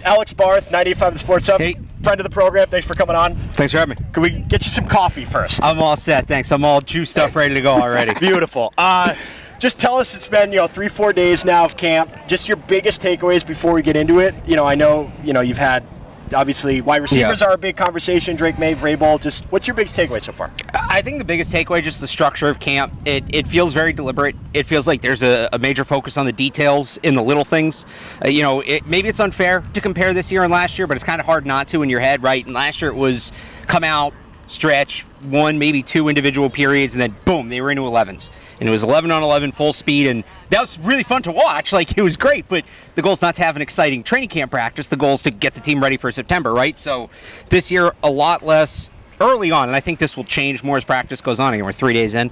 Alex Barth, 98.5 The Sports Hub. Hey. Friend of the program. Thanks for coming on. Thanks for having me. Can we get you some coffee first? I'm all set, thanks. I'm all juiced up, ready to go already. Beautiful. Just tell us, it's been 3-4 days now of camp. Just your biggest takeaways before we get into it. I know you've had obviously wide receivers are a big conversation. Drake Maye, Vrabel. Just what's your biggest takeaway so far? I think the biggest takeaway, just the structure of camp. It feels very deliberate. It feels like there's a major focus on the details in the little things. Maybe it's unfair to compare this year and last year, but it's kind of hard not to in your head, right? And last year it was come out, stretch, one, maybe two individual periods, and then boom, they were into 11s. And it was 11 on 11 full speed, and that was really fun to watch. Like, it was great, but the goal is not to have an exciting training camp practice. The goal is to get the team ready for September, right? So this year, a lot less early on, and I think this will change more as practice goes on. Again, we're 3 days in.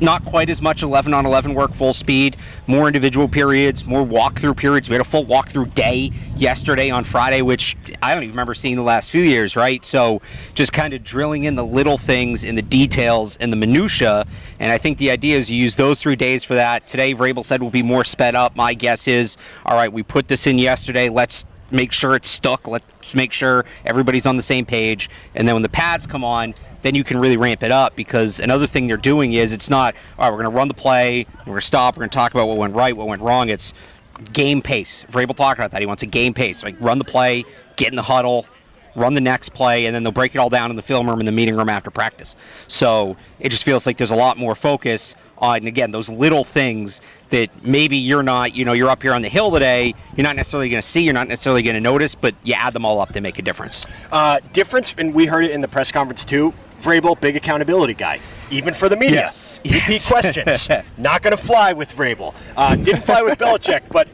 Not quite as much 11 on 11 work full speed, more individual periods, more walkthrough periods. We had a full walkthrough day yesterday on Friday, which I don't even remember seeing the last few years, right? So just kind of drilling in the little things in the details and the minutia. And I think the idea is you use those 3 days for that. Today, Vrabel said we'll be more sped up. My guess is, all right, we put this in yesterday. Let's make sure it's stuck. Let's make sure everybody's on the same page. And then when the pads come on, then you can really ramp it up, because another thing they're doing is it's not, all right, we're going to run the play, we're going to stop, we're going to talk about what went right, what went wrong. It's game pace. Vrabel talked about that. He wants a game pace. Like, run the play, get in the huddle, run the next play, and then they'll break it all down in the film room and the meeting room after practice. So it just feels like there's a lot more focus on, again, those little things that maybe you're not, you're up here on the hill today, you're not necessarily going to see, you're not necessarily going to notice, but you add them all up, they make a difference. And we heard it in the press conference too, Vrabel, big accountability guy. Even for the media. Yes. Repeat questions. Not going to fly with Vrabel. Didn't fly with Belichick. But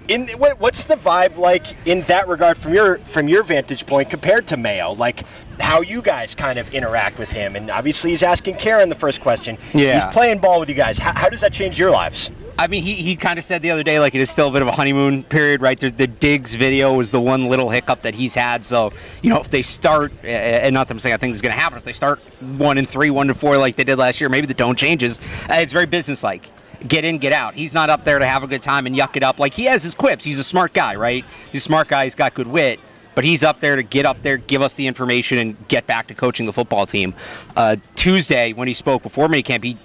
what's the vibe like in that regard from your vantage point compared to Mayo? Like, how you guys kind of interact with him? And obviously he's asking Karen the first question. Yeah. He's playing ball with you guys. How does that change your lives? I mean, he kind of said the other day, like, it is still a bit of a honeymoon period, right? The Diggs video is the one little hiccup that he's had. So, if they start, and not that I'm saying I think it's going to happen, if they start 1-3, 1-4 like they did last year, maybe the tone changes. It's very businesslike. Get in, get out. He's not up there to have a good time and yuck it up. Like, he has his quips. He's a smart guy, right? He's a smart guy. He's got good wit. But he's up there to get up there, give us the information, and get back to coaching the football team. Tuesday, when he spoke before minicamp, he,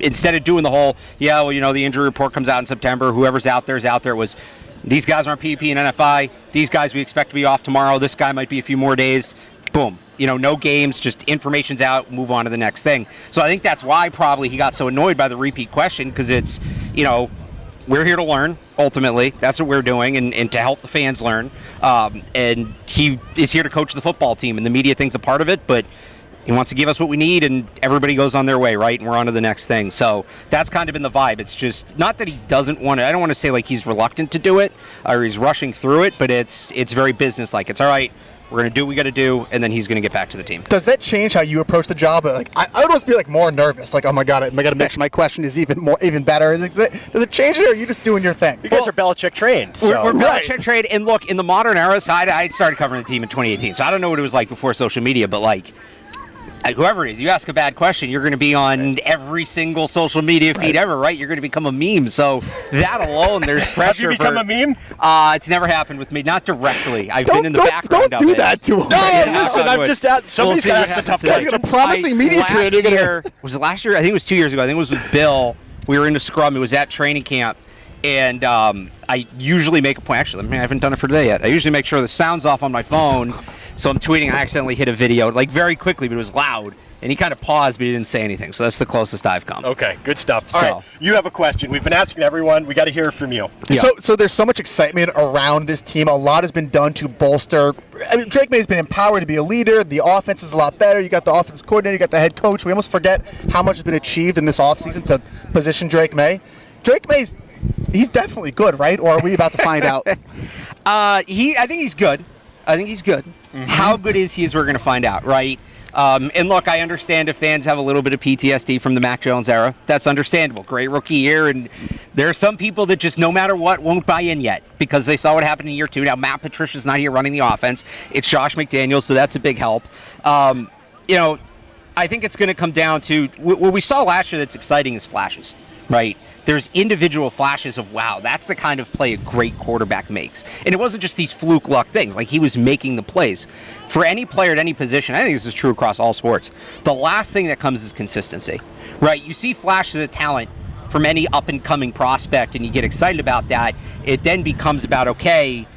instead of doing the whole, the injury report comes out in September, whoever's out there is out there, was these guys are on PUP and NFI, these guys we expect to be off tomorrow, this guy might be a few more days, boom. No games, just information's out, move on to the next thing. So I think that's why probably he got so annoyed by the repeat question, because it's, we're here to learn, ultimately. That's what we're doing, and to help the fans learn. And he is here to coach the football team, and the media thing's a part of it, but he wants to give us what we need, and everybody goes on their way, right? And we're on to the next thing. So that's kind of been the vibe. It's just not that he doesn't want to. I don't want to say like he's reluctant to do it or he's rushing through it, but it's very business-like. It's all right. We're going to do what we got to do, and then he's going to get back to the team. Does that change how you approach the job? Like, I would always be like more nervous. Like, oh my God, I got to make sure my question is even better. Does it change it, or are you just doing your thing? You guys are Belichick trained. So. We're Belichick trained, and look, in the modern era, so I started covering the team in 2018, so I don't know what it was like before social media, but like, whoever it is, you ask a bad question, you're going to be on every single social media feed ever, right? You're going to become a meme. So that alone, there's pressure. Have you become a meme? It's never happened with me, not directly. I've been in the background Don't do that to him. No, listen, I'm just out. Somebody's got to ask the tough question. He's got a promising media career. Was it last year? I think it was 2 years ago. I think it was with Bill. We were in the scrum. It was at training camp. And I usually make a point. Actually, I haven't done it for today yet. I usually make sure the sound's off on my phone. So I'm tweeting. I accidentally hit a video, like very quickly, but it was loud. And he kind of paused, but he didn't say anything. So that's the closest I've come. Okay, good stuff. All right, you have a question. We've been asking everyone. We got to hear from you. Yeah. So there's so much excitement around this team. A lot has been done to bolster. I mean, Drake Maye's been empowered to be a leader. The offense is a lot better. You got the offense coordinator. You got the head coach. We almost forget how much has been achieved in this offseason to position Drake Maye. Drake Maye's he's definitely good, right? Or are we about to find out? I think he's good. Mm-hmm. How good is he is we're going to find out, right? And look, I understand if fans have a little bit of PTSD from the Mac Jones era. That's understandable. Great rookie year, and there are some people that just no matter what won't buy in yet because they saw what happened in year two. Now, Matt Patricia's not here running the offense. It's Josh McDaniels, so that's a big help. I think it's going to come down to what we saw last year that's exciting is flashes, right? there's individual flashes of, wow, that's the kind of play a great quarterback makes. And it wasn't just these fluke luck things. Like, he was making the plays. For any player at any position, I think this is true across all sports, the last thing that comes is consistency, right? You see flashes of talent from any up-and-coming prospect, and you get excited about that. It then becomes about, okay,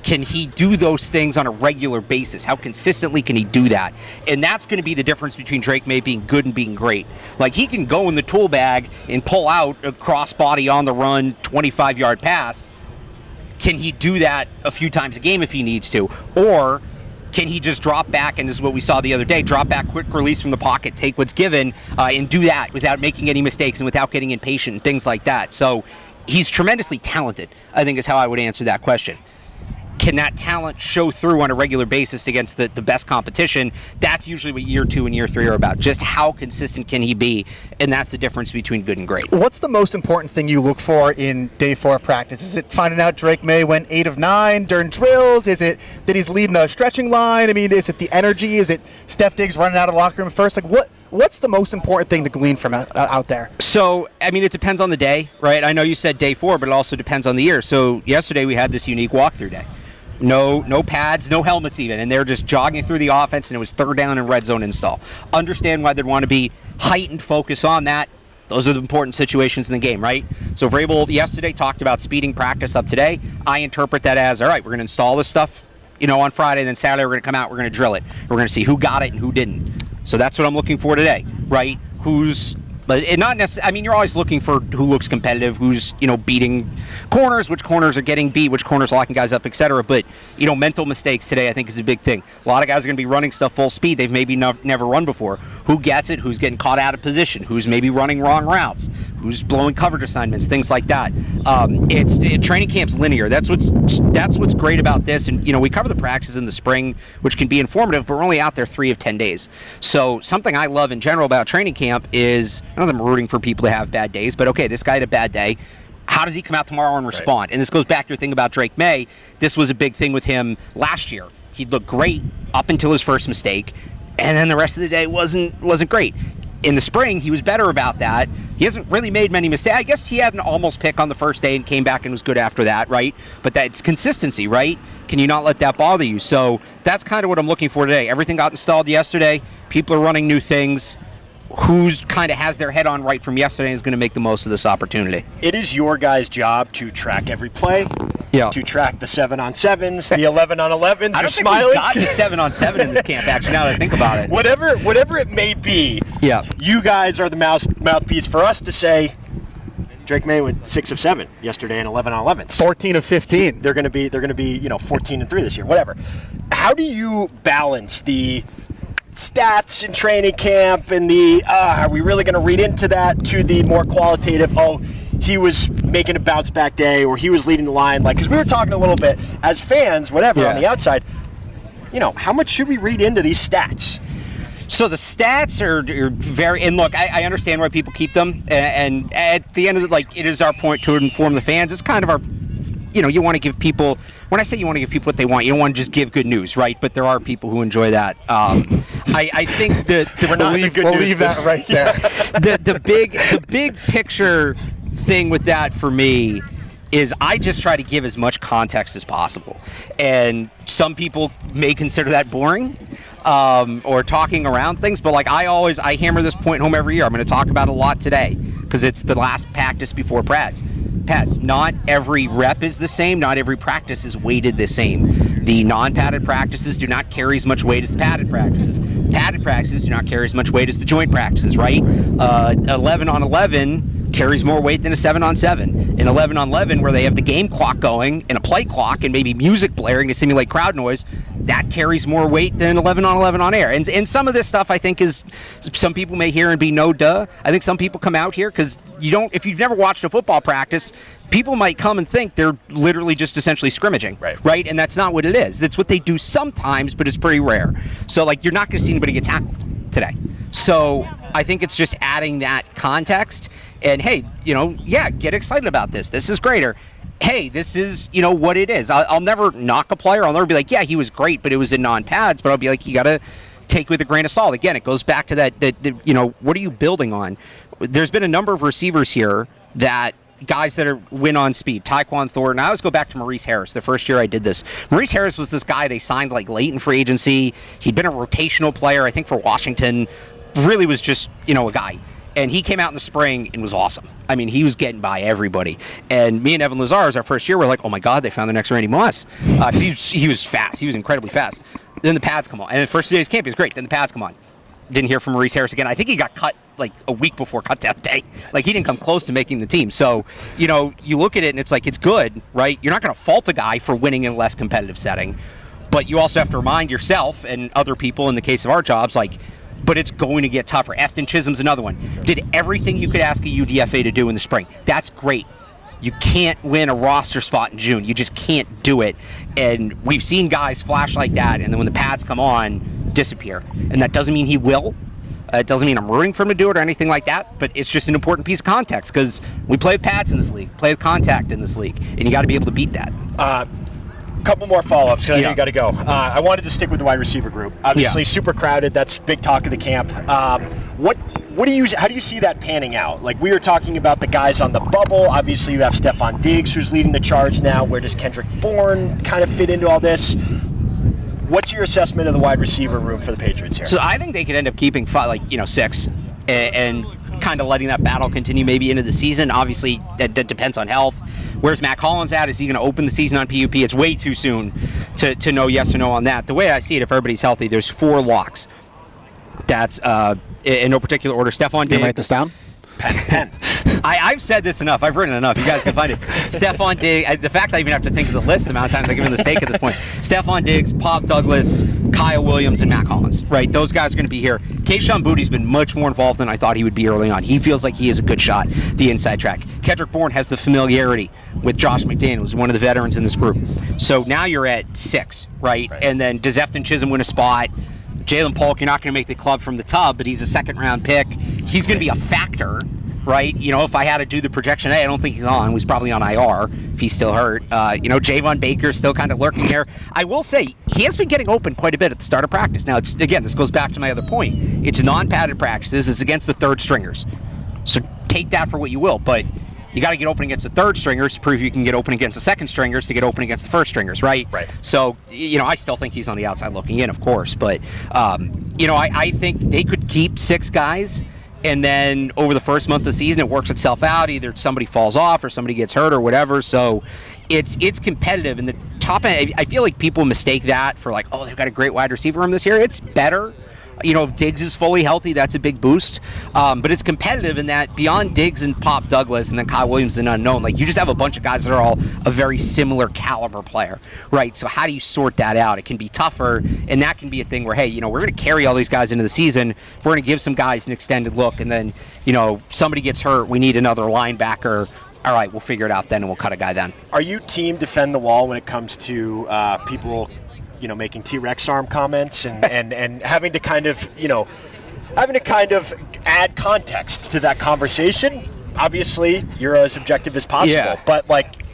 can he do those things on a regular basis? How consistently can he do that? And that's going to be the difference between Drake Maye being good and being great. Like, he can go in the tool bag and pull out a crossbody on the run, 25-yard pass. Can he do that a few times a game if he needs to? Or can he just drop back, and this is what we saw the other day, drop back, quick release from the pocket, take what's given, and do that without making any mistakes and without getting impatient and things like that. So he's tremendously talented, I think, is how I would answer that question. Can that talent show through on a regular basis against the best competition? That's usually what year 2 and year 3 are about. Just how consistent can he be? And that's the difference between good and great. What's the most important thing you look for in day 4 of practice? Is it finding out Drake Maye went 8 of 9 during drills? Is it that he's leading a stretching line? I mean, is it the energy? Is it Steph Diggs running out of the locker room first? Like, what's the most important thing to glean from out there? So, I mean, it depends on the day, right? I know you said day 4, but it also depends on the year. So yesterday we had this unique walkthrough day. No pads, no helmets even, and they're just jogging through the offense, and it was third down and red zone install. Understand why they'd want to be heightened focus on that. Those are the important situations in the game, right? So Vrabel yesterday talked about speeding practice up today. I interpret that as, all right, we're going to install this stuff, on Friday, and then Saturday we're going to come out, we're going to drill it. We're going to see who got it and who didn't. So that's what I'm looking for today, right? But it not necessarily. I mean, you're always looking for who looks competitive, who's beating corners, which corners are getting beat, which corners are locking guys up, etc. But mental mistakes today, I think, is a big thing. A lot of guys are going to be running stuff full speed they've maybe never run before. Who gets it? Who's getting caught out of position? Who's maybe running wrong routes? Who's blowing coverage assignments? Things like that. Training camp's linear. That's what's great about this. And we cover the practices in the spring, which can be informative, but we're only out there 3 of 10 days. So something I love in general about training camp is, I know I'm rooting for people to have bad days, but okay, this guy had a bad day. How does he come out tomorrow and respond? Right. And this goes back to a thing about Drake Maye. This was a big thing with him last year. He looked great up until his first mistake, and then the rest of the day wasn't great. In the spring, he was better about that. He hasn't really made many mistakes. I guess he had an almost pick on the first day and came back and was good after that, right? But that's consistency, right? Can you not let that bother you? So that's kind of what I'm looking for today. Everything got installed yesterday. People are running new things. Who's kind of has their head on right from yesterday is going to make the most of this opportunity. It is your guys' job to track every play, to track the 7-on-7s, the 11-on-11s. I don't think we've gotten the 7-on-7 in this camp, actually, now that I think about it. Whatever it may be, you guys are the mouthpiece for us to say, Drake Maye went 6 of 7 yesterday in 11-on-11s. 14 of 15. They're going to be 14-3 this year, whatever. How do you balance the stats in training camp and are we really going to read into that to the more qualitative, he was making a bounce back day or he was leading the line, because we were talking a little bit as fans, whatever, on the outside, how much should we read into these stats? So the stats are very, and look, I understand why people keep them, and at the end of it, it is our point to inform the fans. It's kind of our, you want to give people, when I say you want to give people what they want, you don't want to just give good news, right? But there are people who enjoy that. I think we'll leave that right there. the big picture thing with that for me is I just try to give as much context as possible. And some people may consider that boring or talking around things, but I hammer this point home every year. I'm going to talk about it a lot today because it's the last practice before pads. Not every rep is the same. Not every practice is weighted the same. The non-padded practices do not carry as much weight as the padded practices. Padded practices do not carry as much weight as the joint practices, right? 11-on-11 carries more weight than a 7-on-7. In 11-on-11, where they have the game clock going and a play clock and maybe music blaring to simulate crowd noise, that carries more weight than 11-on-11 on air. And some of this stuff I think is, some people may hear and be no duh. I think some people come out here because if you've never watched a football practice, people might come and think they're literally just essentially scrimmaging, right? And that's not what it is. That's what they do sometimes, but it's pretty rare. So you're not going to see anybody get tackled today. So I think it's just adding that context and, hey, get excited about this. This is great. Or, hey, this is, what it is. I'll never knock a player. I'll never be like, yeah, he was great, but it was in non-pads. But I'll be like, you got to take with a grain of salt. Again, it goes back to that, what are you building on? There's been a number of receivers here that guys that win on speed. Tyquan Thornton. I always go back to Maurice Harris, the first year I did this. Maurice Harris was this guy they signed like late in free agency. He'd been a rotational player, I think, for Washington. Really was just, a guy. And he came out in the spring and was awesome. I mean, he was getting by everybody. And me and Evan Lazar's our first year, we're like, oh my God, they found the next Randy Moss. He was fast. He was incredibly fast. Then the pads come on. And the first 2 days camp, he was great. Then the pads come on. Didn't hear from Maurice Harris again. I think he got cut like a week before cutout day. Like, he didn't come close to making the team. So, you look at it and it's like, it's good, right? You're not going to fault a guy for winning in a less competitive setting. But you also have to remind yourself and other people in the case of our jobs, like, but it's going to get tougher. Efton Chisholm's another one. Did everything you could ask a UDFA to do in the spring. That's great. You can't win a roster spot in June. You just can't do it. And we've seen guys flash like that, and then when the pads come on, disappear. And that doesn't mean he will. It doesn't mean I'm rooting for him to do it or anything like that, but it's just an important piece of context because we play with pads in this league, play with contact in this league, and you got to be able to beat that. Couple more follow-ups because I know you got to go. I wanted to stick with the wide receiver group. Obviously, super crowded. That's big talk of the camp. How do you see that panning out? Like, we were talking about the guys on the bubble. Obviously, you have Stephon Diggs who's leading the charge now. Where does Kendrick Bourne kind of fit into all this? What's your assessment of the wide receiver room for the Patriots here? So I think they could end up keeping 6 and kind of letting that battle continue maybe into the season. Obviously, that depends on health. Where's Matt Collins at? Is he going to open the season on PUP? It's way too soon to know yes or no on that. The way I see it, if everybody's healthy, there's 4 locks. That's in no particular order. Stephon Diggs. Can you write this down? Pen. I've said this enough. I've written enough. You guys can find it. Stephon Diggs. The fact I even have to think of the list, the amount of times I give him the stake at this point. Stephon Diggs, Pop Douglas, Kyle Williams, and Matt Collins. Right? Those guys are going to be here. Kayshon Boutte's been much more involved than I thought he would be early on. He feels like he is a good shot, the inside track. Kendrick Bourne has the familiarity with Josh McDaniels, one of the veterans in this group. So now you're at 6, right? And then does Efton Chisholm win a spot? Jalen Polk, you're not going to make the club from the tub, but he's a second-round pick. He's going to be a factor, right? If I had to do the projection, I don't think he's on. He's probably on IR if he's still hurt. Javon Baker's still kind of lurking there. I will say, he has been getting open quite a bit at the start of practice. Now, this goes back to my other point. It's non-padded practices. It's against the third stringers. So take that for what you will, but you got to get open against the third stringers to prove you can get open against the second stringers to get open against the first stringers, right? Right. So, I still think he's on the outside looking in, of course. But, I think they could keep 6 guys, and then over the first month of the season, it works itself out. Either somebody falls off or somebody gets hurt or whatever. So it's competitive. And the top end, I feel like people mistake that for like, oh, they've got a great wide receiver room this year. It's better. If Diggs is fully healthy, that's a big boost. But it's competitive in that beyond Diggs and Pop Douglas and then Kyle Williams is an unknown, like you just have a bunch of guys that are all a very similar caliber player, right? So how do you sort that out? It can be tougher, and that can be a thing where, hey, we're going to carry all these guys into the season. We're going to give some guys an extended look, and then, somebody gets hurt, we need another linebacker. All right, we'll figure it out then, and we'll cut a guy then. Are you team defend the wall when it comes to people making T-Rex arm comments and having to kind of add context to that conversation? Obviously, you're as objective as possible, but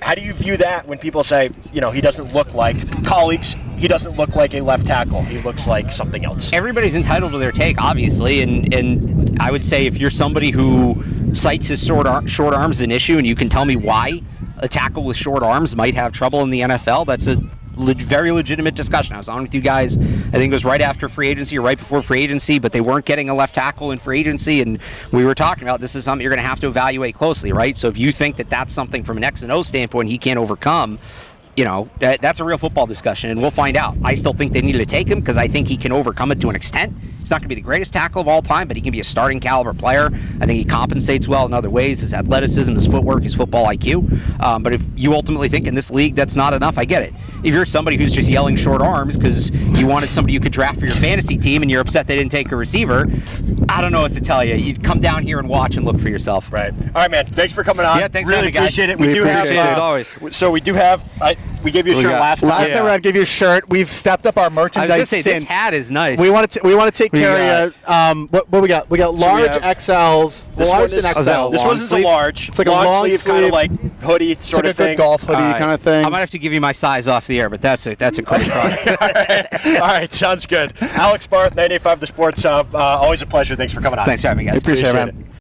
how do you view that when people say, he doesn't look like colleagues, he doesn't look like a left tackle, he looks like something else? Everybody's entitled to their take, obviously, and I would say if you're somebody who cites his short arms as an issue and you can tell me why a tackle with short arms might have trouble in the NFL, that's a very legitimate discussion. I was on with you guys, I think it was right after free agency or right before free agency, but they weren't getting a left tackle in free agency, and we were talking about this is something you're going to have to evaluate closely, right? So if you think that that's something from an X and O standpoint he can't overcome, that's a real football discussion, and we'll find out. I still think they needed to take him because I think he can overcome it to an extent. He's not going to be the greatest tackle of all time, but he can be a starting caliber player. I think he compensates well in other ways, his athleticism, his footwork, his football IQ. But if you ultimately think in this league that's not enough, I get it. If you're somebody who's just yelling short arms because you wanted somebody you could draft for your fantasy team and you're upset they didn't take a receiver, I don't know what to tell you. You'd come down here and watch and look for yourself. Right. All right, man. Thanks for coming on. Yeah, thanks really for having me, guys. Appreciate it. We do appreciate have, it, as always. So we do have. We gave you a shirt last time. Last time we're gonna give you a shirt. We've stepped up our merchandise I was gonna say, since. This hat is nice. We want to take care of you. What we got? We got large XLs, large and XL. This one's a large. It's like a long sleeve, kind of like hoodie sort of it's like a thing. good golf hoodie kind of thing. I might have to give you my size off the air, but that's a great product. All right, sounds good. Alex Barth, 98.5 The Sports Hub. Always a pleasure. Thanks for coming on. Thanks for having me, guys. Appreciate it, man.